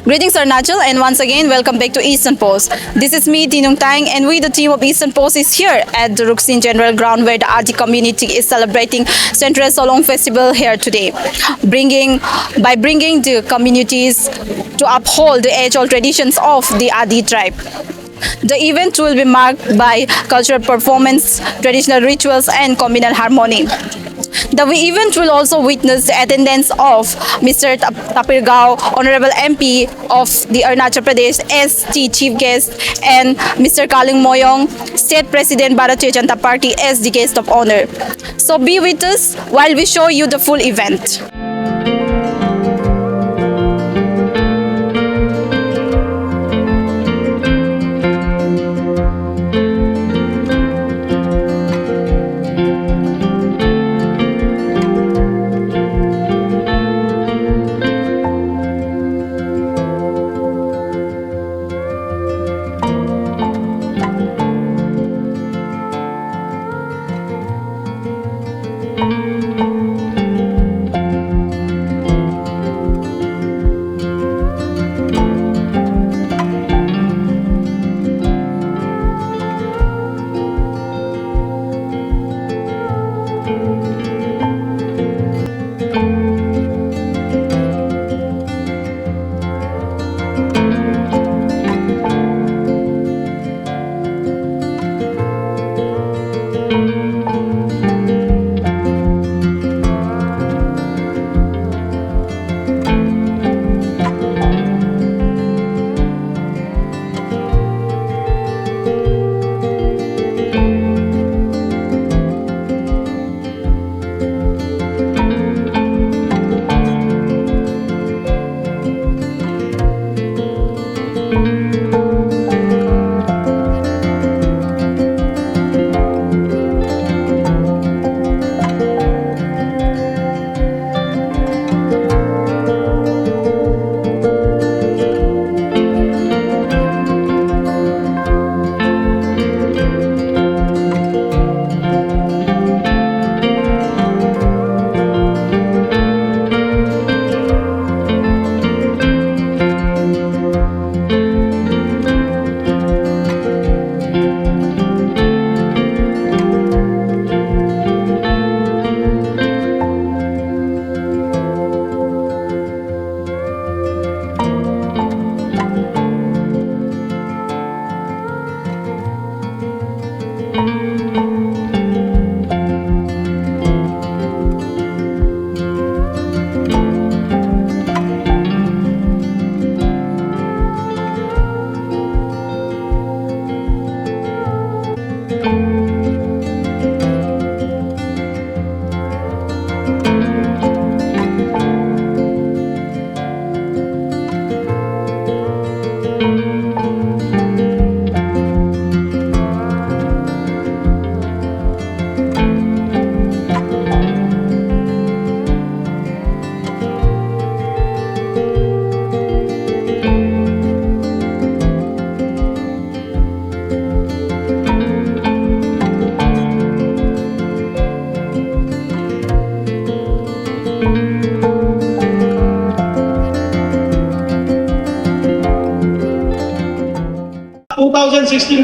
Greetings Arunachal and once again welcome back to Eastern Post. This is me Tinung Tang and we the team of Eastern Post is here at the Ruxin General Ground where the Adi community is celebrating Central Solong Festival here today. Bringing the communities to uphold the age-old traditions of the Adi tribe. The event will be marked by cultural performance, traditional rituals and communal harmony. The event will also witness the attendance of Mr. Tapir Gao, Honorable MP of the Arunachal Pradesh as the chief guest and Mr. Kaling Moyong, State President Bharatiya Janata Party as the guest of honor. So be with us while we show you the full event.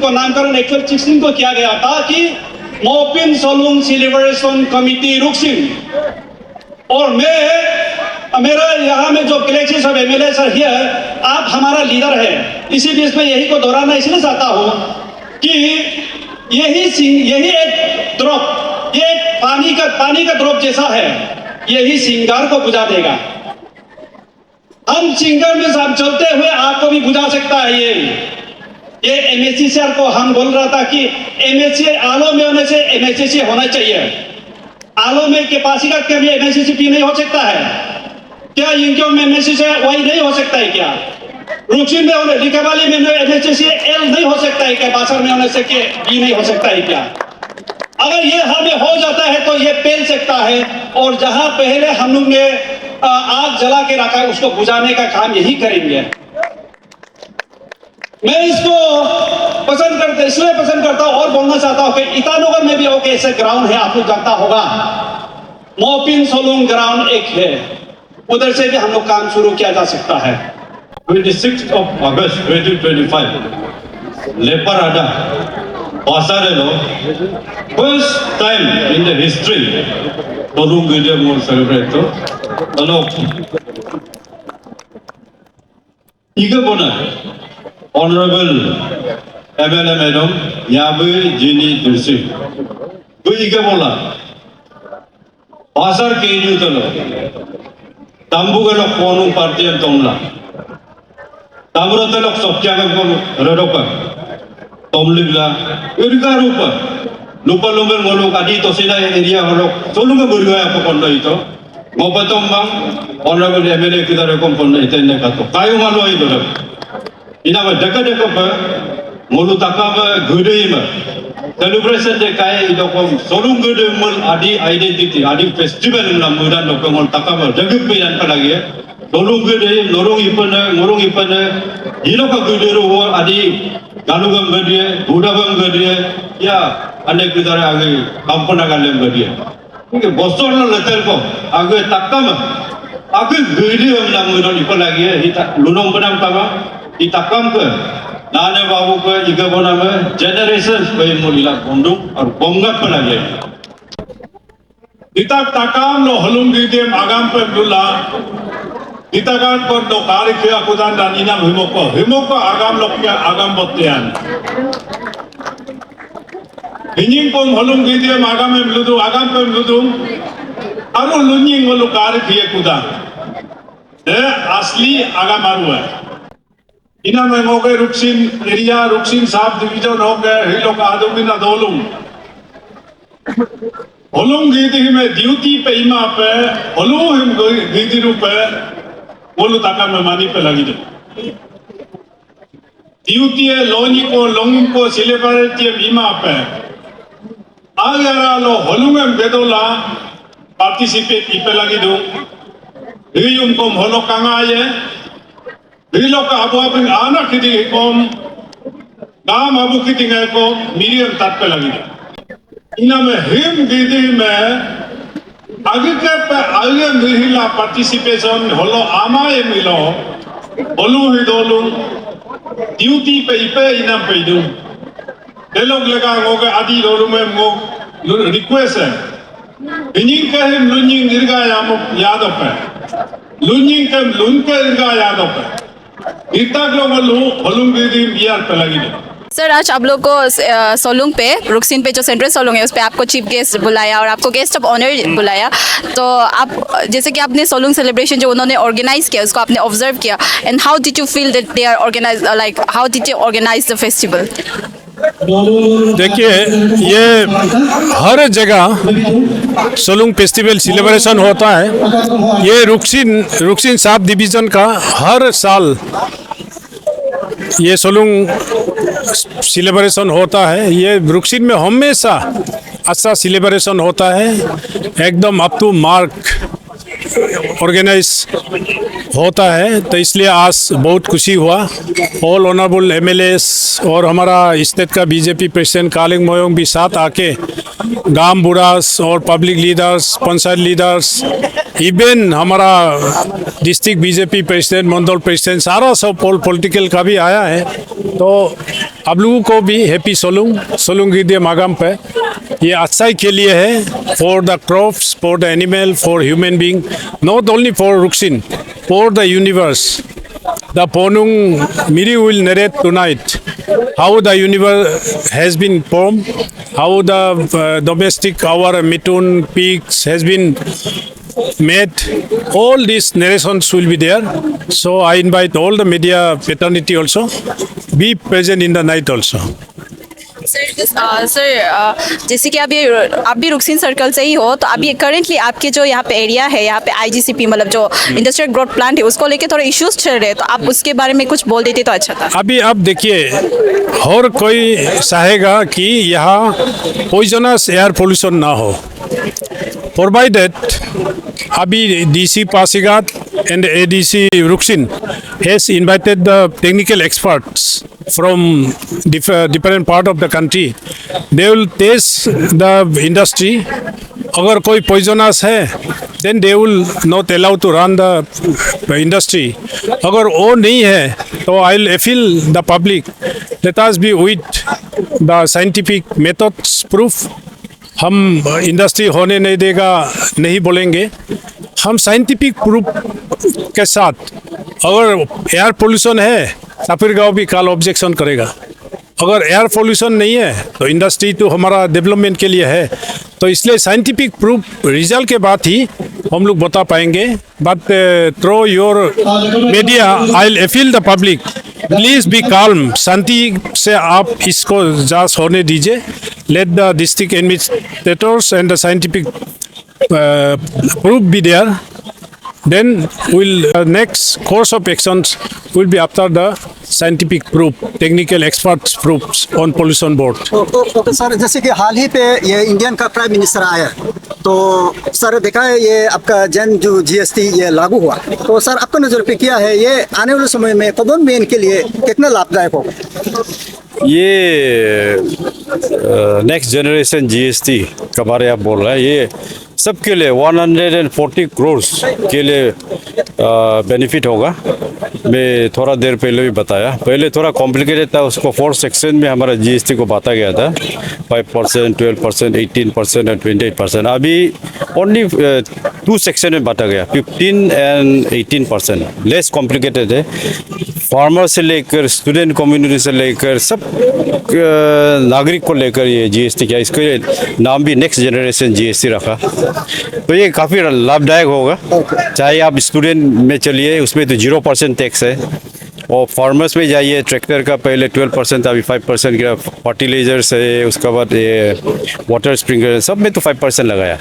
को नामकरण actual 16 को किया गया था कि Mopin Solung celebration committee Ruksin और मेरा यहाँ में जो कलेक्शन सब एमएलए सर हियर आप हमारा लीडर है इसी बीच में यही को दोहराना इसलिए चाहता हूँ कि यही एक ड्रॉप ये पानी का ड्रॉप जैसा है यही सिंगार को बुझा देगा हम सिंगार में सब चलते हुए आपको भी बुझा सकता है ये एमएससी सर को हम बोल रहा था कि एमएससी आलो में होने से एमएससी होना चाहिए आलो में के पासीघाट के भी एमएससी पी नहीं हो सकता है क्या इनके में एमएससी वही नहीं हो सकता है क्या रुक्सिन में होने लिकाबाली में एमएससी एल नहीं हो सकता है क्या बासर में होने से के बी नहीं हो सकता है क्या अगर ये हमें हो जाता है तो ये पेल सकता है और जहां पहले हम लोग ने आग जला के रखा है उसको बुझाने का काम यही करेंगे मैं इसको इसलिए पसंद करता हूं और बोलना चाहता हूं कि ईटानगर में भी एक ऐसे ग्राउंड है आप लोग जानता होगा मोपिन सोलुंग ग्राउंड एक है उधर से भी हम लोग काम शुरू किया जा सकता है 26th of August 2025, Leparada, Pasarelo, first time in the history, Solung Gede will celebrate. Hello. Igabona, Honorable MLA Madam, Yabu Jini Dursi. Bu Igabona, Pasar Kenu Talo, Tambugalo Konu Party and Tomla. Tamrotelok Sokjagam Rodopa, Tomligla, Urga Rupa, Lupa Lumen Moluk Adi Tosina area Holok, Solunga Burga upon Laito, Mopatombang, Honorable MLA Kidarekom from the Tenekato, Kayumano Idol. In our Decadecapa, Molutakama Gudima, celebration de Kai Idokom, Solung Gudimul Adi identity, Adi festival in Lamudan, Nokamon Takama, Dagupi and Palagia. Lorong gede, lorong ipane, ilo ka gede ro adi galugam gede, budabam gede, ya ane kudare age kampana galem gede. Ini bosor na letel ko, age takam, age gede am nam gede ipalagi, ita lunong benam kama, itakam ke, nane babu ke, iga boname generations ke mulila bondung, or bongat pelagi. Ita takam lo halung gede agam pe bula. Itakan por do kari kaya kudan dan inam himoko agam lokya agam botian. Hinying pom holung gede agam emludu agam pem ludu, aru lunying holu kari kaya kudan. Asli agam aru hai. Inam emoke Ruksin area Ruksin sab division ho gaya hilok adumina dolung. Holung gede में duty पे इमा पे holung हम गीदी रूपे बोलो ताका में मानी पे लगी दे ड्यूटी है लोनी को लोंग को सिलेबरेटी इमा पे आगे लो holung हम बेदोला पार्टिसिपेट इपे लगी दो हियुम को होलो कांगा ये हिलो का अबू अबिंग आना किदी कोम काम अबू किदी गए को मीडियम तक पे लगी दो इनमें हिम गीदी में आगे के पे आगे मिला पार्टिसिपेशन होलो आमा ये मिलो होलू ही दोलू ड्यूटी पे इपे इनम पे दूं ये लोग लगा होगे आदि दोलू में मो रिक्वेस्ट है इन्हीं के हम लुन्यिंग इरगा याद पे लुन्यिंग के लुन्के इरगा याद पे इतना ग्लोबल होलू गीदी बियार पे लगी दे सर आज आप लोग को सोलुंग पे रुक्सिन पे जो सेंट्रल सोलुंग है उस पे आपको चीफ गेस्ट बुलाया और आपको गेस्ट ऑफ ऑनर बुलाया तो आप जैसे कि आपने सोलुंग सेलिब्रेशन जो उन्होंने ऑर्गेनाइज किया उसको आपने ऑब्जर्व किया and how did you feel that they are organise like how did you organise the festival देखिए ये हर जगह सोलुंग फेस्टिवल सेलिब्रेशन होता है ये रुक्सिन साब डिवीज़न का हर साल ये सोलुंग सेलिब्रेशन होता है ये रुक्सिन में हमेशा अच्छा सेलिब्रेशन होता है एकदम अप टू मार्क ऑर्गेनाइज होता है तो इसलिए आज बहुत खुशी हुआ ऑल ऑनरेबल एमएलएस और हमारा स्टेट का बीजेपी प्रेसिडेंट कालिंग मोयोंग भी साथ आके गांव बुढ़ास और public leaders panchayat leaders even हमारा डिस्ट्रिक्ट बीजेपी प्रेसिडेंट मंडल प्रेसिडेंट सारा सब पॉलिटिकल का भी आया है तो आप लोगों को भी हैप्पी सोलुंग गीदे मागाम पे ये अच्छाई के लिए है for the crops for the animal for human being not only for Ruksin for the universe the Ponung Miri will narrate tonight how the universe has been formed, how the domestic our mitun pigs has been made. All these narrations will be there. So I invite all the media fraternity also be present in the night also. Sir जैसे कि आप भी Ruksin circle से ही हो तो अभी currently आपके जो यहाँ पे एरिया है यहाँ पे आईजीसीपी मतलब जो इंडस्ट्रियल ग्रोथ प्लांट है उसको लेके थोड़े इश्यूज चल रहे हैं तो आप उसके बारे में कुछ बोल देते तो अच्छा था अभी अब देखिए और कोई चाहेगा कि यहाँ पॉइजनस एयर पोल्यूशन ना हो provided Abi DC Pasigat and ADC Ruksin has invited the technical experts from different part of the country. They will test the industry. अगर कोई poisonous है then they will not allow to run the industry. अगर वो नहीं है तो I'll appeal the public. Let us be with the scientific methods proof. हम industry होने नहीं देगा नहीं बोलेंगे, हम साइंटिफिक प्रूफ के साथ। अगर एयर पोल्यूशन है साफिर गांव भी कल ऑब्जेक्शन करेगा। अगर एयर पोल्यूशन नहीं है तो इंडस्ट्री तो हमारा डेवलपमेंट के लिए है, तो इसलिए साइंटिफिक प्रूफ रिजल्ट के बाद ही हम लोग बता पाएंगे। But through your media I will appeal the public, please be calm, शांति से आप इसको जांच होने दीजिए। Let the district administrators and the scientific proof be there, then next course of actions will be after the scientific proof, technical experts proofs on pollution board. Okay sir, जैसे कि हाल ही पे ये इंडियन का प्राइम मिनिस्टर आया, तो sir देखा है ये आपका जन जो जीएसटी ये लागू हुआ, तो सर आपका नजर पे क्या है ये आने वाले समय में कॉमन मैन के लिए कितना लाभदायक होगा? ये नेक्स्ट जनरेशन जीएसटी के बारे आप बोल रहे हैं, ये सबके लिए 140 करोड़ के लिए बेनिफिट होगा। मैं थोड़ा देर पहले भी बताया, पहले थोड़ा कॉम्प्लिकेटेड था, उसको 4 सेक्शन में हमारा जीएसटी को बांटा गया था, 5%, 12%, 18% और 28%। अभी ओनली 2 सेक्शन में बांटा गया, 15 एंड 18%। लेस कॉम्प्लिकेटेड है। फार्मर से लेकर स्टूडेंट कम्युनिटी से लेकर सब नागरिक को लेकर ये जीएसटी किया, इसको नाम भी नेक्स्ट जनरेशन जीएसटी रखा। तो ये काफ़ी लाभदायक होगा। चाहे आप स्टूडेंट में चलिए, उसमें तो 0% टैक्स है, और फार्मर्स में जाइए, ट्रैक्टर का पहले 12% था, अभी 5% गिरा, फर्टिलाइजर्स है, उसके बाद ये वाटर स्प्रिंकलर, सब में तो 5% लगाया।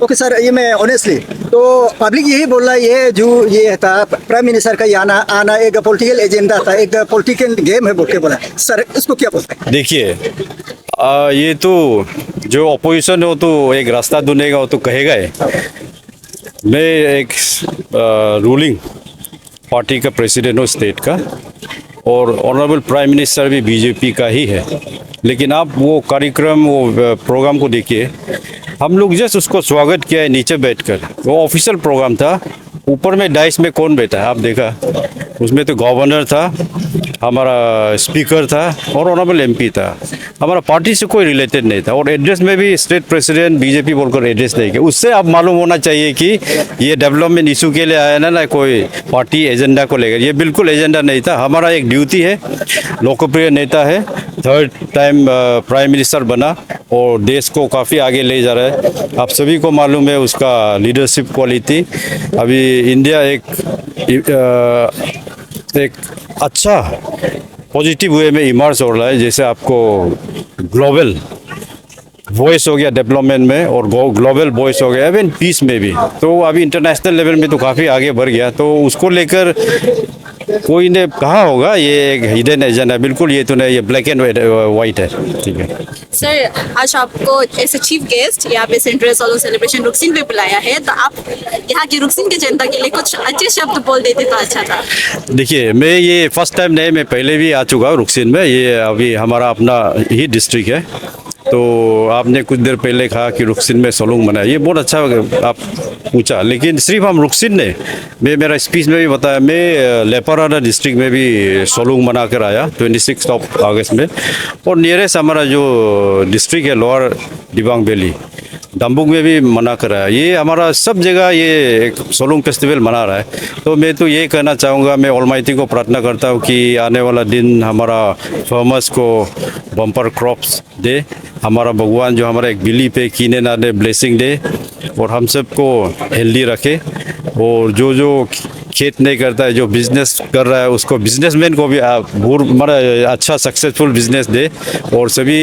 ओके सर, ये मैं ऑनेस्टली तो पब्लिक यही बोल रहा है, ये जो ये था प्राइम मिनिस्टर का आना एक पॉलिटिकल एजेंडा था, एक पॉलिटिकल गेम है बोल के बोला। सर इसको क्या बोलते हैं? देखिए, ये तो जो अपोजिशन हो तो एक रास्ता ढूंढेगा, वो तो कहेगा ही। मैं एक रूलिंग पार्टी का प्रेसिडेंट हूँ स्टेट का, और ऑनरेबल प्राइम मिनिस्टर भी बीजेपी का ही है। लेकिन आप वो कार्यक्रम, वो प्रोग्राम को देखिए, हम लोग जस्ट उसको स्वागत किया है नीचे बैठकर। वो ऑफिशियल प्रोग्राम था, ऊपर में डाइस में कौन बैठा है आप देखा? उसमें तो गवर्नर था, हमारा स्पीकर था और ऑनरेबल एमपी था। हमारा पार्टी से कोई रिलेटेड नहीं था, और एड्रेस में भी स्टेट प्रेसिडेंट बीजेपी बोलकर एड्रेस नहीं किया। उससे अब मालूम होना चाहिए कि ये डेवलपमेंट इशू के लिए आया ना कोई पार्टी एजेंडा को लेकर। ये बिल्कुल एजेंडा नहीं था। हमारा एक ड्यूटी है, लोकप्रिय नेता है, 3rd टाइम प्राइम मिनिस्टर बना और देश को काफ़ी आगे ले जा रहा है। आप सभी को मालूम है उसका लीडरशिप क्वालिटी। अभी इंडिया एक अच्छा पॉजिटिव वे में इमर्ज हो रहा है, जैसे आपको ग्लोबल वॉइस हो गया डेवलपमेंट में, और ग्लोबल वॉइस हो गया इवन पीस में भी। तो अभी इंटरनेशनल लेवल में तो काफ़ी आगे बढ़ गया। तो उसको लेकर कोई ने कहा होगा ये एक हिडन एजेंडा, बिल्कुल ये तो नहीं, ये ब्लैक एंड वाइट है। ठीक है सर, आज आपको एज ए चीफ गेस्ट यहाँ पे सेंट्रल सोलंग सेलिब्रेशन रुकसिन पे बुलाया है, तो आप यहाँ की रुकसिन की जनता के लिए कुछ अच्छे शब्द बोल देते तो अच्छा था। देखिए, मैं ये फर्स्ट टाइम नहीं, मैं पहले भी आ चुका हूँ रुकसिन में। ये अभी हमारा अपना ही डिस्ट्रिक्ट है। तो आपने कुछ देर पहले कहा कि रुकसिन में सोलंग मनाया, ये बहुत अच्छा आप पूछा। लेकिन सिर्फ हम रुकसिन ने, मैं मेरा स्पीच में भी बताया, मैं लेपाराडा डिस्ट्रिक्ट में भी सोलंग मना कर आया 26 अगस्त में। और नियरेस्ट हमारा जो डिस्ट्रिक्ट है लोअर दिबांग वैली, डम्बुक में भी मना कर रहा है। ये हमारा सब जगह ये एक सोलंग फेस्टिवल मना रहा है। तो मैं तो ये कहना चाहूँगा, मैं ऑलमाइटी को प्रार्थना करता हूँ कि आने वाला दिन हमारा फार्मर्स को बम्पर क्रॉप्स दे, हमारा भगवान जो हमारा एक बिलीफ है कीने ना दे, ब्लेसिंग दे, और हम सबको हेल्दी रखे। और जो खेत नहीं करता है, जो बिजनेस कर रहा है, उसको बिजनेसमैन को भी हमारा अच्छा सक्सेसफुल बिजनेस दे, और सभी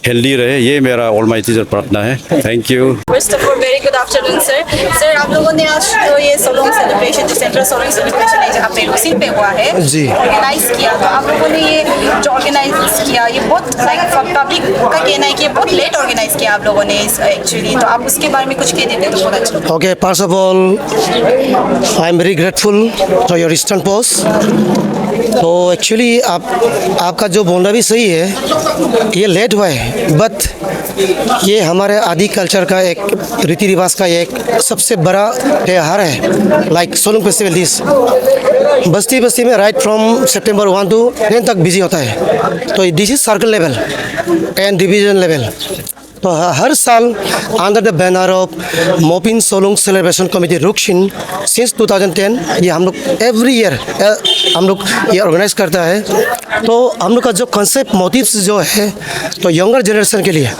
हेल्दी रहे। ये मेरा ऑलमाइटी से प्रार्थना है। Thank you. First of all very good afternoon sir. Sir, आप लोगों ने आज जो ये सोलंग सेलिब्रेशन, जो सेंट्रल सोलंग सेलिब्रेशन है जहाँ पे रुकसिन पे हुआ है, ऑर्गेनाइज किया, तो आप लोगों ने ये जो ऑर्गेनाइज किया, ये बहुत लाइक पब्लिक का कहना है कि ये बहुत लेट ऑर्गेनाइज किया आप लोगों ने एक्चुअली, तो आप उसके बारे में कुछ कह देते तो बहुत अच्छा। Okay, first of all, I am very grateful to your Eastern Post तो एक्चुअली आपका जो बोलना भी सही है, ये लेट हुआ है, बट ये हमारे आदि कल्चर का एक रीति रिवाज का एक सबसे बड़ा त्यौहार है, लाइक सोलुंग फेस्टिवल। दिस बस्ती बस्ती में राइट फ्रॉम सितंबर 1 to 10 तक बिजी होता है। तो this is circle level and division level. तो हर साल under the banner of Mopin Solung celebration committee Ruksin since 2010 ये हम लोग एवरी ईयर हम लोग ये ऑर्गेनाइज करता है। तो हम लोग का जो कॉन्सेप्ट मोटिव्स जो है, तो यंगर जनरेशन के लिए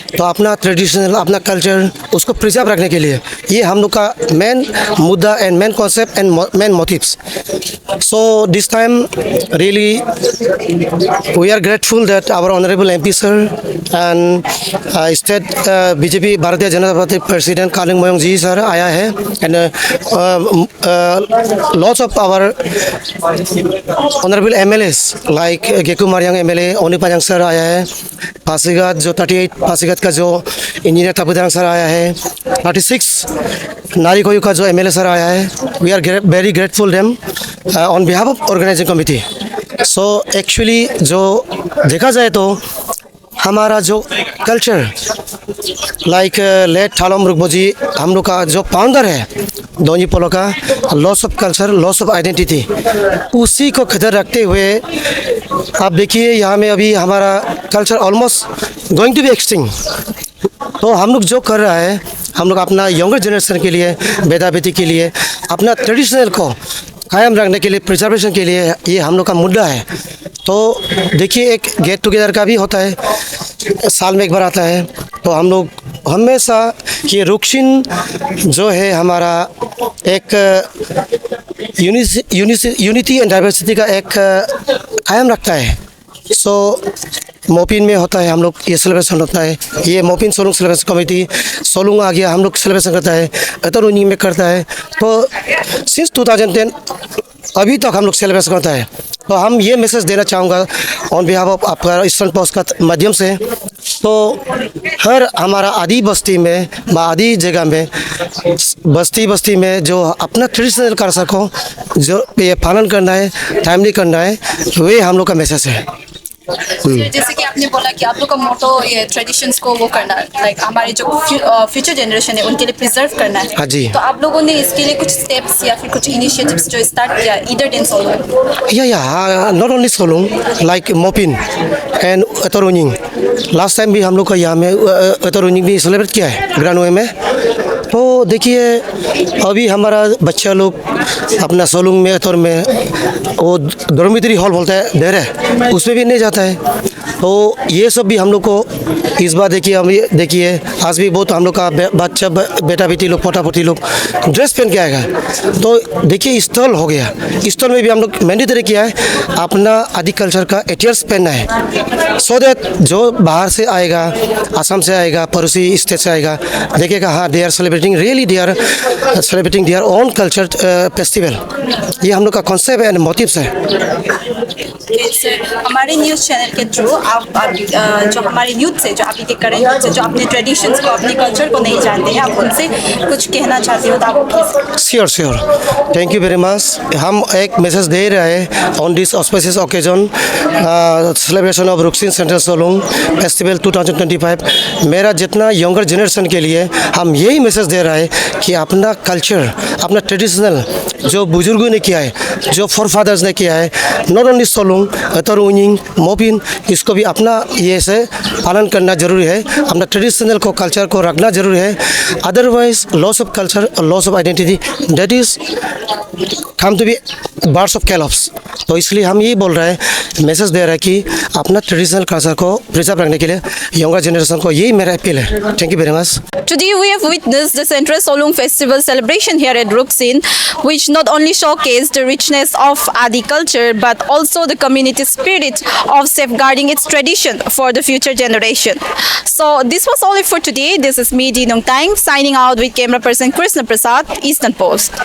तो अपना ट्रेडिशनल अपना कल्चर उसको प्रिजर्व रखने के लिए ये हम लोग का मेन मुद्दा and main concept and main motives. So this time really we are grateful that our honourable MP sir and state BJP Bharatiya Janata Party president Kaling Moyong ji sir आया है and lots of our honourable MLAs like Geku Mariang MLA Oni पाजांग sir आया है, पासीघाट जो 38 पासीघाट का जो engineer तापुदांग sir आया है, 36 नारीकोयू का जो MLA सर आया है। We are very grateful them on behalf of organising committee. So actually जो देखा जाए तो हमारा जो culture like late Talom Rukbo ji हम लोग का जो फाउंडर है दोंजी पोलो का, loss of culture loss of identity, उसी को खतर रखते हुए आप देखिए यहाँ में अभी हमारा culture almost going to be extinct. तो हम लोग जो कर रहा है, हम लोग अपना यंगर जनरेशन के लिए, बेटा बेटी के लिए, अपना ट्रेडिशनल को कायम रखने के लिए, प्रिजर्वेशन के लिए ये हम लोग का मुद्दा है। तो देखिए एक गेट टुगेदर का भी होता है, साल में एक बार आता है। तो हम लोग हमेशा ये रुक्सिन जो है हमारा एक यूनिटी एंड डाइवर्सिटी का एक कायम रखता है। सो मोपिन में होता है हम लोग ये सेलिब्रेशन होता है, ये मोपिन सोलुंग सेलिब्रेशन कमेटी सोलुंग आ गया हम लोग सेलिब्रेशन करता है, अतरुनी में करता है। तो सिंस 2010 अभी तक हम लोग सेलिब्रेशन करता है। तो हम ये मैसेज देना चाहूँगा ऑन बिहाफ ऑफ आपका ईस्टर्न पोस्ट का माध्यम से, तो हर हमारा आदि बस्ती में आदि जगह में बस्ती बस्ती में जो अपना ट्रेडिशनल कल्चर को जो ये पालन करना है, टाइमली करना है, वे हम लोग का मैसेज है। जैसे कि आपने बोला कि आप लोग का मोटो ये ट्रेडिशंस को वो करना, लाइक हमारे जो फ्यूचर जनरेशन है उनके लिए प्रिजर्व करना है। हाँ जी। तो आप लोगों ने इसके लिए कुछ स्टेप्स या फिर कुछ इनिशिएटिव्स जो स्टार्ट किया इधर इन सोलुंग? या not only Solung, like Mopin and अतरुनिंग। लास्ट टाइम भी हम लोग का यहाँ में अतरुनिंग भी सेलिब्रेट किया है ग्रानवे में। तो देखिए अभी हमारा बच्चा लोग अपना सोलुंग में अतर में वो डॉर्मिटरी हॉल बोलता है डेरे, उसमें भी नहीं जाता है। तो ये सब भी हम लोग को इस बार देखिए आज भी बहुत हम लोग का बच्चा बेटा बेटी लोग पोता पोती लोग ड्रेस पहन के आएगा। तो देखिए स्टॉल हो गया, स्टॉल में भी हम लोग मैंडेटरी किया है अपना आदि कल्चर का एटियर्स पहनना है, सो दैट जो बाहर से आएगा, असम से आएगा, पड़ोसी स्टेट से आएगा, देखेगा हाँ they are celebrating really they are celebrating their own culture festival. ये हम लोग का कॉन्सेप्ट एंड मोटिव्स है। हमारे न्यूज़ चैनल के थ्रू आप जो हमारे यूथ से जो अभी के करेंट यूथ से जो अपने ट्रेडिशंस को अपने कल्चर को नहीं जानते हैं, आप उनसे कुछ कहना चाहते हो तो आप? Sure thank you very much. हम एक मैसेज दे रहे हैं on this auspicious occasion celebration of Ruksin central Solung festival 2025। मेरा जितना यंगर जनरेशन के लिए हम यही मैसेज दे रहा है कि अपना कल्चर अपना ट्रेडिशनल जो बुजुर्गों ने किया है, जो फोर फादर्स ने किया है, नॉट ओनली सोलुंग अतरुनिंग मोपिन, इसको भी अपना ये से पालन करना जरूरी है, अपना ट्रेडिशनल को कल्चर को रखना जरूरी है। Otherwise loss of culture loss of identity that is come to be birds of कैलॉप्स। तो इसलिए हम यही बोल रहे हैं, मैसेज दे रहे हैं कि अपना ट्रेडिशनल कल्चर को प्रिजर्व रखने के लिए यंगर जनरेशन को यही मेरा अपील है। Thank you very much. Today we have witnessed the Central Solung Festival celebration here at Ruxin, which not only showcased the richness of Adi culture but also the community spirit of safeguarding its tradition for the future generation. So this was all it for today. This is me, Dinong Tang, signing out with camera person Krishna Prasad, Eastern Post.